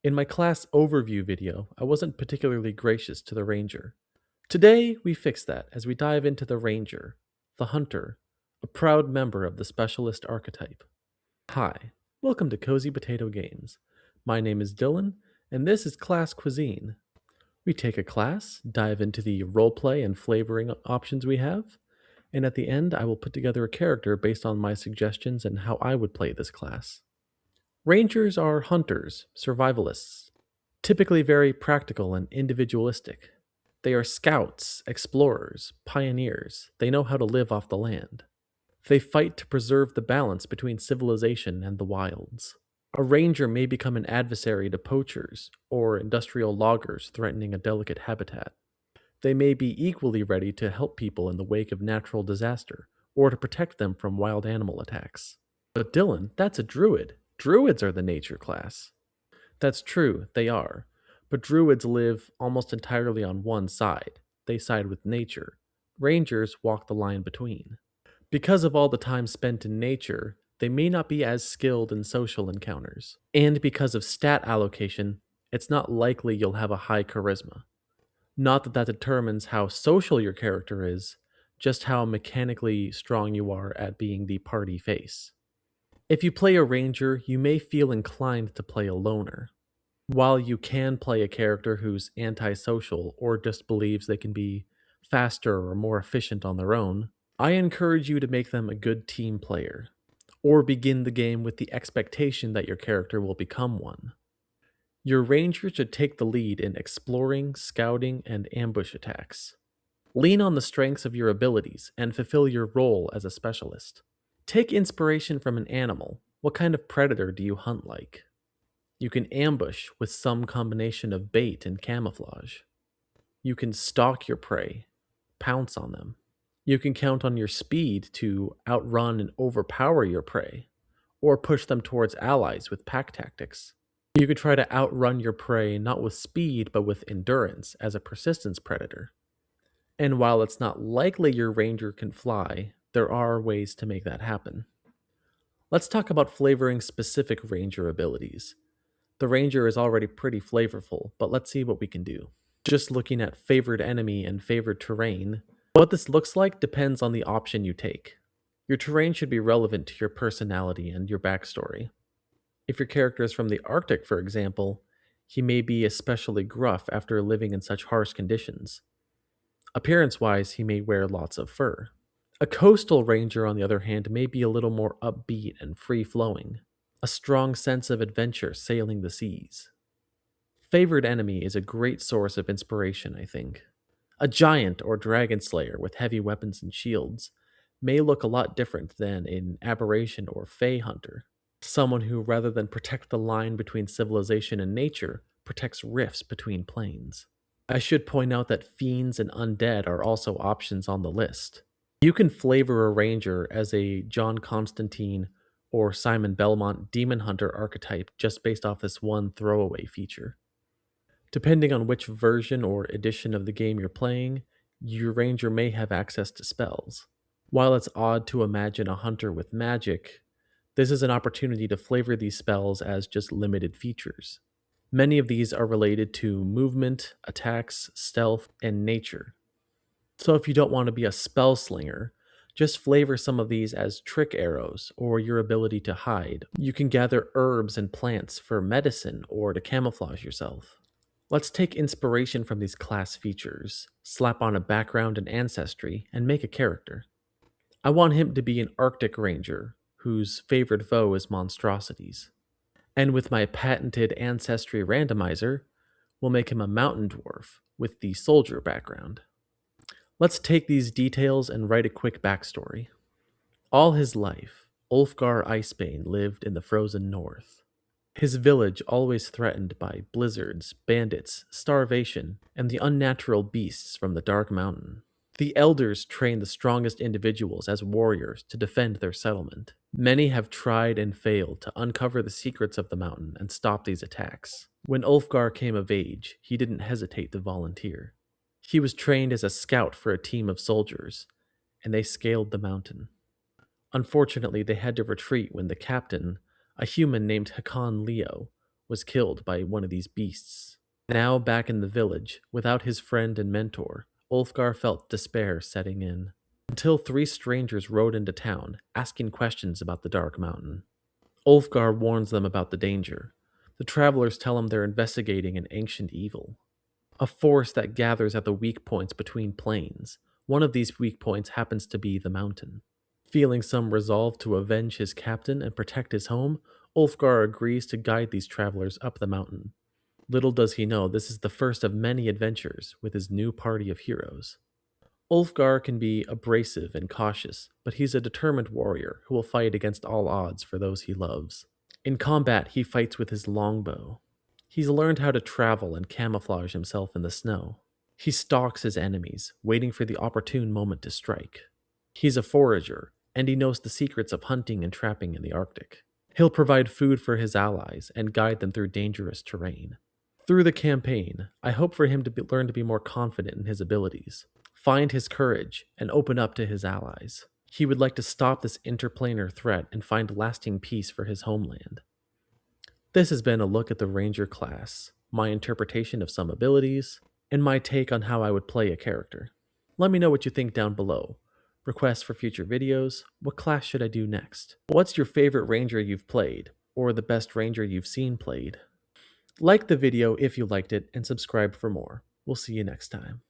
In my class overview video, I wasn't particularly gracious to the ranger. Today, we fix that as we dive into the ranger, the hunter, a proud member of the specialist archetype. Hi, welcome to Cozy Potato Games. My name is Dylan, and this is Class Cuisine. We take a class, dive into the roleplay and flavoring options we have, and at the end, I will put together a character based on my suggestions and how I would play this class. Rangers are hunters, survivalists, typically very practical and individualistic. They are scouts, explorers, pioneers. They know how to live off the land. They fight to preserve the balance between civilization and the wilds. A ranger may become an adversary to poachers or industrial loggers threatening a delicate habitat. They may be equally ready to help people in the wake of natural disaster or to protect them from wild animal attacks. But Dylan, that's a druid. Druids are the nature class. That's true, they are. But druids live almost entirely on one side. They side with nature. Rangers walk the line between. Because of all the time spent in nature, they may not be as skilled in social encounters. And because of stat allocation, it's not likely you'll have a high charisma. Not that that determines how social your character is, just how mechanically strong you are at being the party face. If you play a ranger, you may feel inclined to play a loner. While you can play a character who's antisocial or just believes they can be faster or more efficient on their own, I encourage you to make them a good team player, or begin the game with the expectation that your character will become one. Your ranger should take the lead in exploring, scouting, and ambush attacks. Lean on the strengths of your abilities and fulfill your role as a specialist. Take inspiration from an animal. What kind of predator do you hunt like? You can ambush with some combination of bait and camouflage. You can stalk your prey, pounce on them. You can count on your speed to outrun and overpower your prey, or push them towards allies with pack tactics. You could try to outrun your prey not with speed but with endurance as a persistence predator. And while it's not likely your ranger can fly, there are ways to make that happen. Let's talk about flavoring specific ranger abilities. The ranger is already pretty flavorful, but let's see what we can do. Just looking at favored enemy and favored terrain, what this looks like depends on the option you take. Your terrain should be relevant to your personality and your backstory. If your character is from the Arctic, for example, he may be especially gruff after living in such harsh conditions. Appearance-wise, he may wear lots of fur. A coastal ranger, on the other hand, may be a little more upbeat and free-flowing. A strong sense of adventure sailing the seas. Favored enemy is a great source of inspiration, I think. A giant or dragon slayer with heavy weapons and shields may look a lot different than an aberration or fey hunter. Someone who, rather than protect the line between civilization and nature, protects rifts between planes. I should point out that fiends and undead are also options on the list. You can flavor a ranger as a John Constantine or Simon Belmont demon hunter archetype just based off this one throwaway feature. Depending on which version or edition of the game you're playing, your ranger may have access to spells. While it's odd to imagine a hunter with magic, this is an opportunity to flavor these spells as just limited features. Many of these are related to movement, attacks, stealth, and nature. So if you don't want to be a spell slinger, just flavor some of these as trick arrows or your ability to hide. You can gather herbs and plants for medicine or to camouflage yourself. Let's take inspiration from these class features, slap on a background and ancestry, and make a character. I want him to be an Arctic ranger whose favorite foe is monstrosities. And with my patented ancestry randomizer, we'll make him a mountain dwarf with the soldier background. Let's take these details and write a quick backstory. All his life, Ulfgar Icebane lived in the frozen north. His village always threatened by blizzards, bandits, starvation, and the unnatural beasts from the dark mountain. The elders trained the strongest individuals as warriors to defend their settlement. Many have tried and failed to uncover the secrets of the mountain and stop these attacks. When Ulfgar came of age, he didn't hesitate to volunteer. He was trained as a scout for a team of soldiers, and they scaled the mountain. Unfortunately, they had to retreat when the captain, a human named Hakan Leo, was killed by one of these beasts. Now back in the village, without his friend and mentor, Ulfgar felt despair setting in. Until three strangers rode into town, asking questions about the Dark Mountain. Ulfgar warns them about the danger. The travelers tell him they're investigating an ancient evil, a force that gathers at the weak points between planes. One of these weak points happens to be the mountain. Feeling some resolve to avenge his captain and protect his home, Ulfgar agrees to guide these travelers up the mountain. Little does he know this is the first of many adventures with his new party of heroes. Ulfgar can be abrasive and cautious, but he's a determined warrior who will fight against all odds for those he loves. In combat, he fights with his longbow. He's learned how to travel and camouflage himself in the snow. He stalks his enemies, waiting for the opportune moment to strike. He's a forager, and he knows the secrets of hunting and trapping in the Arctic. He'll provide food for his allies and guide them through dangerous terrain. Through the campaign, I hope for him to learn to be more confident in his abilities, find his courage, and open up to his allies. He would like to stop this interplanar threat and find lasting peace for his homeland. This has been a look at the Ranger class, my interpretation of some abilities, and my take on how I would play a character. Let me know what you think down below. Requests for future videos, what class should I do next? What's your favorite Ranger you've played, or the best Ranger you've seen played? Like the video if you liked it, and subscribe for more. We'll see you next time.